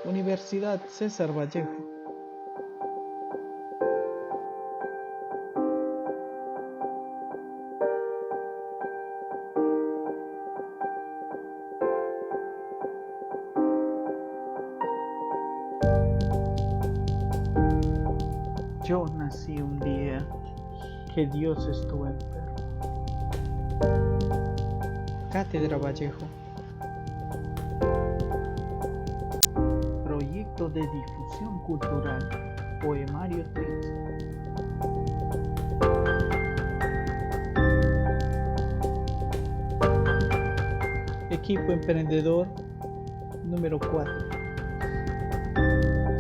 Universidad César Vallejo. Yo nací un día que Dios estuvo enfermo. Cátedra Vallejo. Proyecto de difusión cultural. Poemario triste. Equipo emprendedor número 4.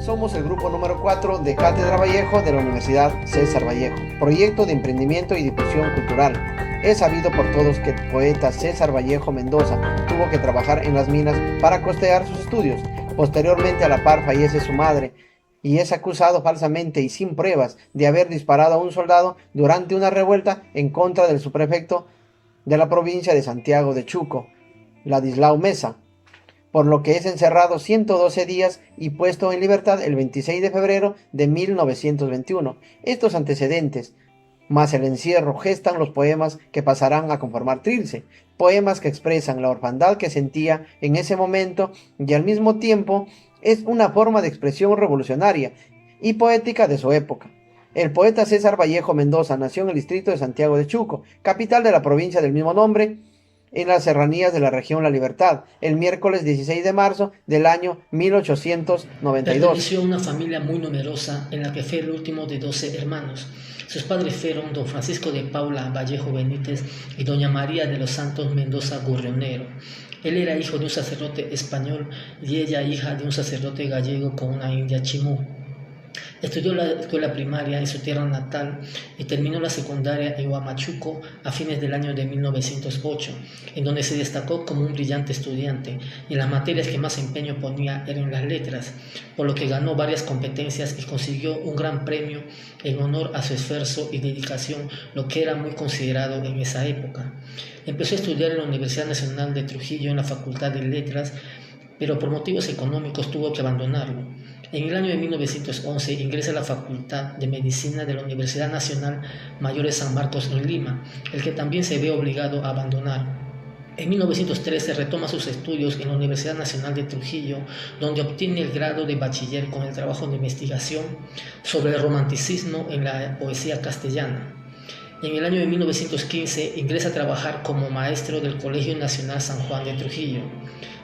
Somos el grupo número 4 de Cátedra Vallejo de la Universidad César Vallejo, proyecto de emprendimiento y difusión cultural. Es sabido por todos que el poeta César Vallejo Mendoza tuvo que trabajar en las minas para costear sus estudios. Posteriormente, a la par, fallece su madre y es acusado falsamente y sin pruebas de haber disparado a un soldado durante una revuelta en contra del subprefecto de la provincia de Santiago de Chuco, Ladislao Mesa, por lo que es encerrado 112 días y puesto en libertad el 26 de febrero de 1921. Estos antecedentes, más el encierro, gestan los poemas que pasarán a conformar Trilce, poemas que expresan la orfandad que sentía en ese momento y al mismo tiempo es una forma de expresión revolucionaria y poética de su época. El poeta César Vallejo Mendoza nació en el distrito de Santiago de Chuco, capital de la provincia del mismo nombre, en las serranías de la región La Libertad, el miércoles 16 de marzo del año 1892. Perteneció a una familia muy numerosa en la que fue el último de 12 hermanos. Sus padres fueron don Francisco de Paula Vallejo Benítez y doña María de los Santos Mendoza Gurrionero. Él era hijo de un sacerdote español y ella hija de un sacerdote gallego con una india chimú. Estudió la escuela primaria en su tierra natal y terminó la secundaria en Huamachuco a fines del año de 1908, en donde se destacó como un brillante estudiante y en las materias que más empeño ponía eran las letras, por lo que ganó varias competencias y consiguió un gran premio en honor a su esfuerzo y dedicación, lo que era muy considerado en esa época. Empezó a estudiar en la Universidad Nacional de Trujillo en la Facultad de Letras, pero por motivos económicos tuvo que abandonarlo. En el año de 1911 ingresa a la Facultad de Medicina de la Universidad Nacional Mayor de San Marcos en Lima, el que también se ve obligado a abandonar. En 1913 retoma sus estudios en la Universidad Nacional de Trujillo, donde obtiene el grado de bachiller con el trabajo de investigación sobre el romanticismo en la poesía castellana. En el año de 1915 ingresa a trabajar como maestro del Colegio Nacional San Juan de Trujillo,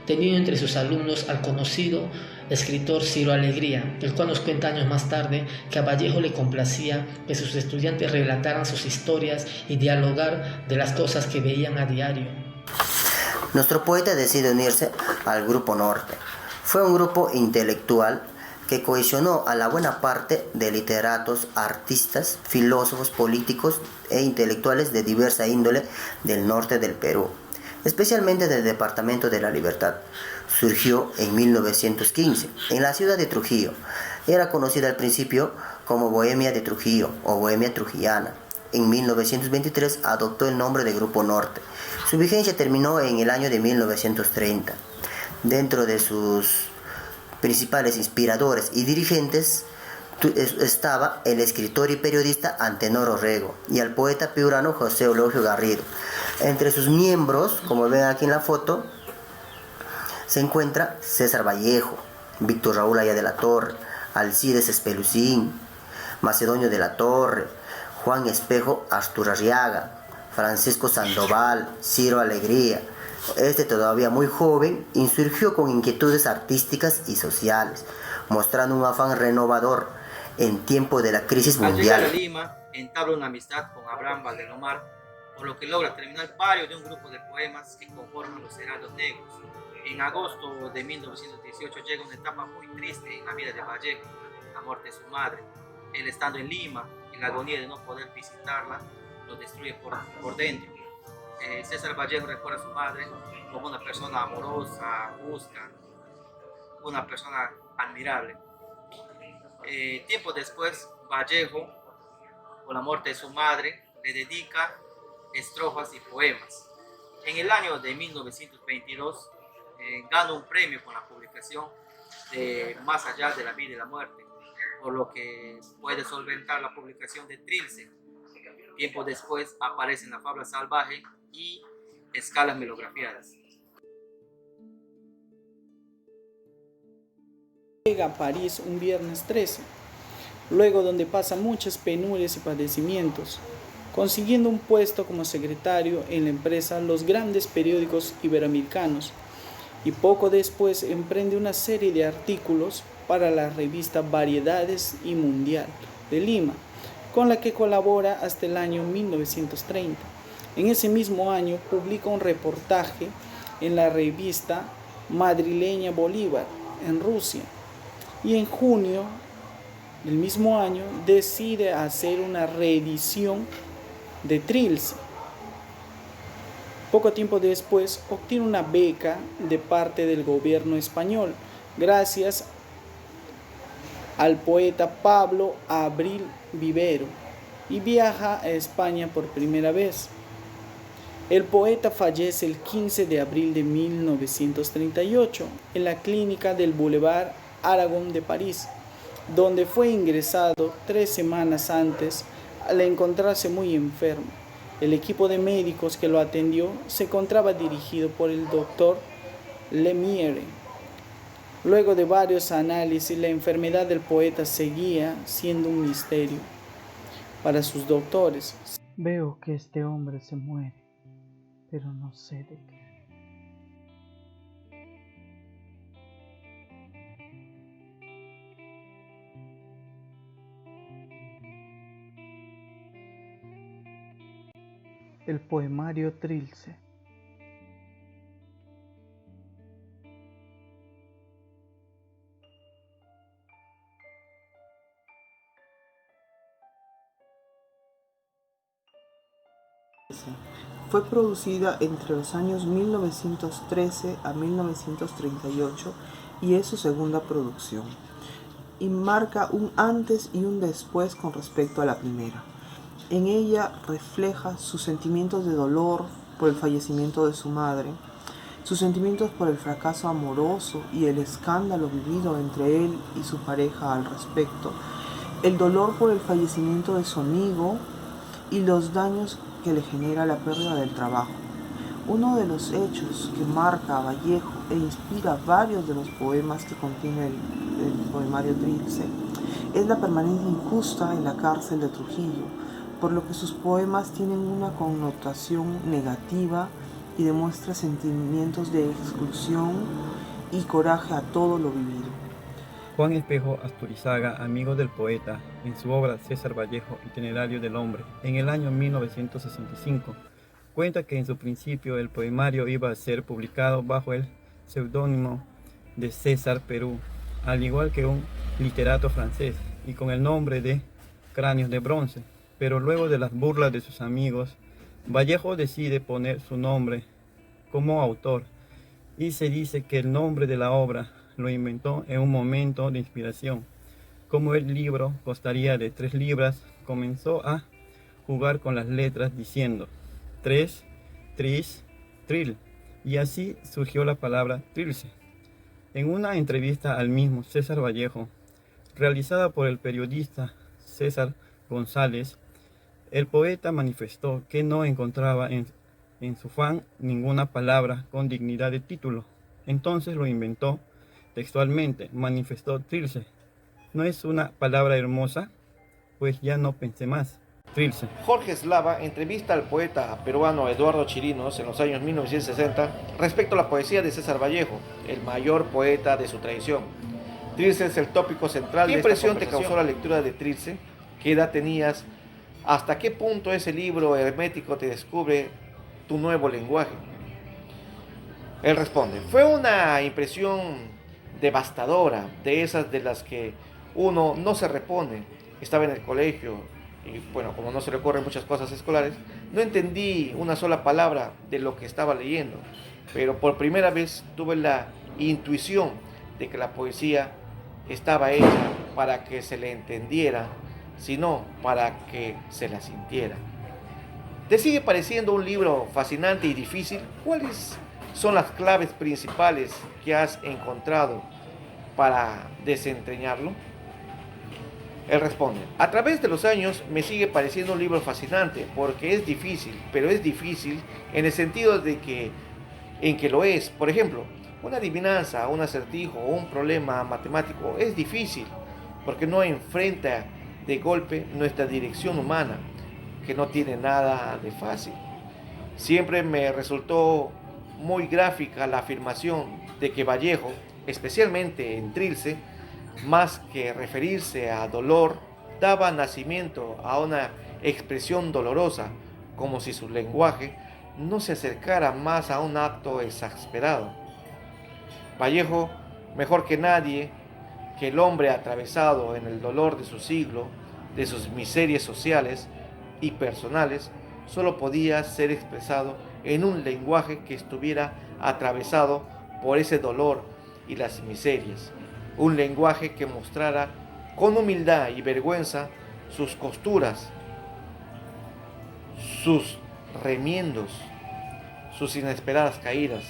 teniendo entre sus alumnos al conocido escritor Ciro Alegría, el cual nos cuenta años más tarde que a Vallejo le complacía que sus estudiantes relataran sus historias y dialogar de las cosas que veían a diario. Nuestro poeta decide unirse al Grupo Norte. Fue un grupo intelectual que cohesionó a la buena parte de literatos, artistas, filósofos, políticos e intelectuales de diversa índole del norte del Perú, especialmente del Departamento de la Libertad. Surgió en 1915 en la ciudad de Trujillo. Era conocida al principio como Bohemia de Trujillo o Bohemia Trujillana. En 1923 adoptó el nombre de Grupo Norte. Su vigencia terminó en el año de 1930. Dentro de sus principales inspiradores y dirigentes estaba el escritor y periodista Antenor Orrego y el poeta piurano José Eulogio Garrido. Entre sus miembros, como ven aquí en la foto, se encuentra César Vallejo, Víctor Raúl Aya de la Torre, Alcides Espelucín, Macedonio de la Torre, Juan Espejo Asturarriaga, Francisco Sandoval, Ciro Alegría. Todavía muy joven, insurgió con inquietudes artísticas y sociales, mostrando un afán renovador en tiempo de la crisis mundial. Al llegar a Lima, entabla una amistad con Abraham Valdelomar, por lo que logra terminar varios de un grupo de poemas que conforman los Heraldos Negros. En agosto de 1918 llega una etapa muy triste en la vida de Vallejo, la muerte de su madre. Él, estando en Lima, y la agonía de no poder visitarla lo destruye por dentro. César Vallejo recuerda a su madre como una persona amorosa, justa, una persona admirable. Tiempo después, Vallejo, por la muerte de su madre, le dedica estrofas y poemas. En el año de 1922 gana un premio con la publicación de Más allá de la vida y la muerte, por lo que puede solventar la publicación de Trilce. Tiempo después aparecen La fabla salvaje y Escalas melografiadas. Llega a París un viernes 13, luego donde pasa muchas penurias y padecimientos, consiguiendo un puesto como secretario en la empresa Los Grandes Periódicos Iberoamericanos, y poco después emprende una serie de artículos para la revista Variedades y Mundial de Lima, con la que colabora hasta el año 1930. En ese mismo año publica un reportaje en la revista madrileña Bolívar, en Rusia, y en junio del mismo año decide hacer una reedición de Trilce. Poco tiempo después obtiene una beca de parte del gobierno español, gracias al poeta Pablo Abril Vivero, y viaja a España por primera vez. El poeta fallece el 15 de abril de 1938 en la clínica del Boulevard Aragón de París, donde fue ingresado 3 semanas antes al encontrarse muy enfermo. El equipo de médicos que lo atendió se encontraba dirigido por el doctor Lemierre. Luego de varios análisis, la enfermedad del poeta seguía siendo un misterio para sus doctores. Veo que este hombre se muere, pero no sé de qué. El poemario Trilce. Fue producida entre los años 1913 a 1938 y es su segunda producción, y marca un antes y un después con respecto a la primera. En ella refleja sus sentimientos de dolor por el fallecimiento de su madre, sus sentimientos por el fracaso amoroso y el escándalo vivido entre él y su pareja al respecto, el dolor por el fallecimiento de su amigo y los daños que le genera la pérdida del trabajo. Uno de los hechos que marca a Vallejo e inspira varios de los poemas que contiene el poemario Trilce es la permanencia injusta en la cárcel de Trujillo, por lo que sus poemas tienen una connotación negativa y demuestra sentimientos de exclusión y coraje a todo lo vivido. Juan Espejo Asturizaga, amigo del poeta, en su obra César Vallejo, Itinerario del Hombre, en el año 1965, cuenta que en su principio el poemario iba a ser publicado bajo el seudónimo de César Perú, al igual que un literato francés, y con el nombre de Cráneos de Bronce. Pero luego de las burlas de sus amigos, Vallejo decide poner su nombre como autor, y se dice que el nombre de la obra lo inventó en un momento de inspiración. Como el libro costaría de 3 libras, comenzó a jugar con las letras diciendo 3, tris, tril, y así surgió la palabra Trilce. En una entrevista al mismo César Vallejo, realizada por el periodista César González, el poeta manifestó que no encontraba en su fan ninguna palabra con dignidad de título. Entonces lo inventó textualmente, manifestó Trilce. ¿No es una palabra hermosa? Pues ya no pensé más. Trilce. Jorge Eslava entrevista al poeta peruano Eduardo Chirinos en los años 1960 respecto a la poesía de César Vallejo, el mayor poeta de su tradición. Trilce es el tópico central de esta conversación. ¿Qué impresión te causó la lectura de Trilce? ¿Qué edad tenías? ¿Hasta qué punto ese libro hermético te descubre tu nuevo lenguaje? Él responde: fue una impresión devastadora, de esas de las que uno no se repone. Estaba en el colegio y bueno, como no se le ocurren muchas cosas escolares, no entendí una sola palabra de lo que estaba leyendo, pero por primera vez tuve la intuición de que la poesía estaba hecha para que se le entendiera, sino para que se la sintiera. ¿Te sigue pareciendo un libro fascinante y difícil? ¿Cuáles son las claves principales que has encontrado para desentrañarlo? Él responde: a través de los años me sigue pareciendo un libro fascinante porque es difícil, pero es difícil en el sentido de que en que lo es. Por ejemplo, una adivinanza, un acertijo o un problema matemático es difícil porque no enfrenta de golpe nuestra dirección humana, que no tiene nada de fácil. Siempre me resultó muy gráfica la afirmación de que Vallejo, especialmente en Trilce, más que referirse a dolor, daba nacimiento a una expresión dolorosa, como si su lenguaje no se acercara más a un acto exasperado. Vallejo, mejor que nadie, que el hombre atravesado en el dolor de su siglo, de sus miserias sociales y personales, solo podía ser expresado en un lenguaje que estuviera atravesado por ese dolor y las miserias, un lenguaje que mostrara con humildad y vergüenza sus costuras, sus remiendos, sus inesperadas caídas.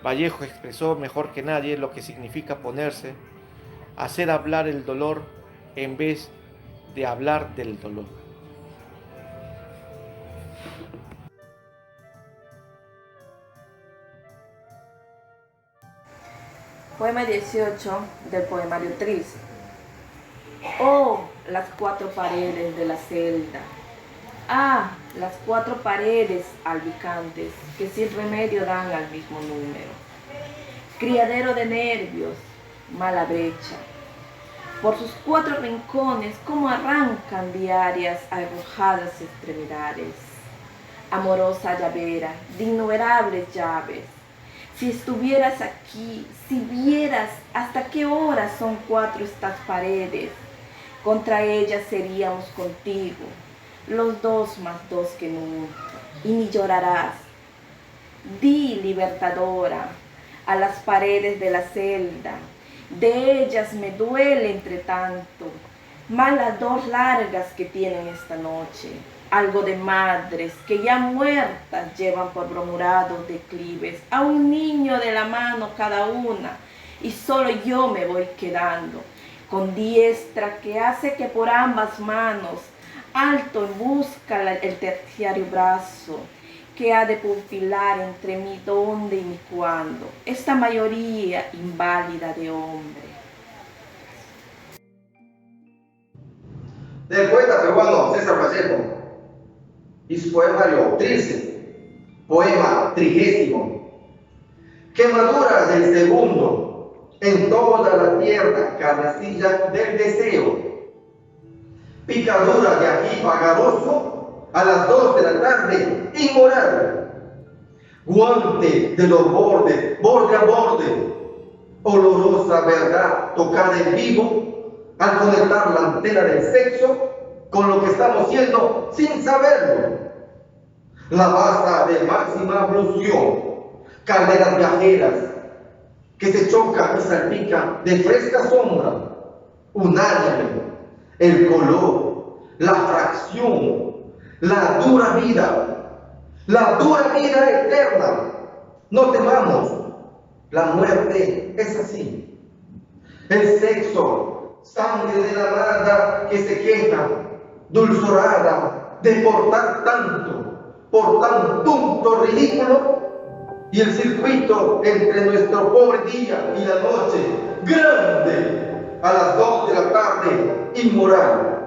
Vallejo expresó mejor que nadie lo que significa ponerse, hacer hablar el dolor en vez de hablar del dolor. Poema 18 del poemario Trilce. Oh, las 4 paredes de la celda. Ah, las 4 paredes albicantes que sin remedio dan al mismo número. Criadero de nervios, mala brecha. Por sus 4 rincones, como arrancan diarias arrojadas extremidades. Amorosa llavera de innumerables llaves. Si estuvieras aquí, si vieras hasta qué hora son 4 estas paredes, contra ellas seríamos contigo, los 2 más 2 que nunca, y ni llorarás. Di, libertadora, a las paredes de la celda, de ellas me duele entre tanto, más las 2 largas que tienen esta noche. Algo de madres que ya muertas llevan por bromurados declives a un niño de la mano cada una, y solo yo me voy quedando, con diestra que hace que por ambas manos, alto en busca el terciario brazo, que ha de perfilar entre mi dónde y mi cuándo, esta mayoría inválida de hombre. Del poeta peruano César Vallejo y su poemario Trilce, poema 30. Quemaduras del segundo en toda la tierra carnecilla del deseo. Picadura de ají vagaroso a las 2 de la tarde, inmoral. Guante de los bordes, borde a borde. Olorosa verdad tocada en vivo al conectar la antena del sexo con lo que estamos siendo sin saberlo. La basa de máxima ablución, calderas viajeras que se chocan y salpican de fresca sombra, unánime, el color, la fracción, la dura vida eterna. No temamos, la muerte es así. El sexo, sangre de la amada que se queja, dulzorada de portar tanto, por tan tonto ridículo, y el circuito entre nuestro pobre día y la noche, grande, a las 2 de la tarde, inmoral.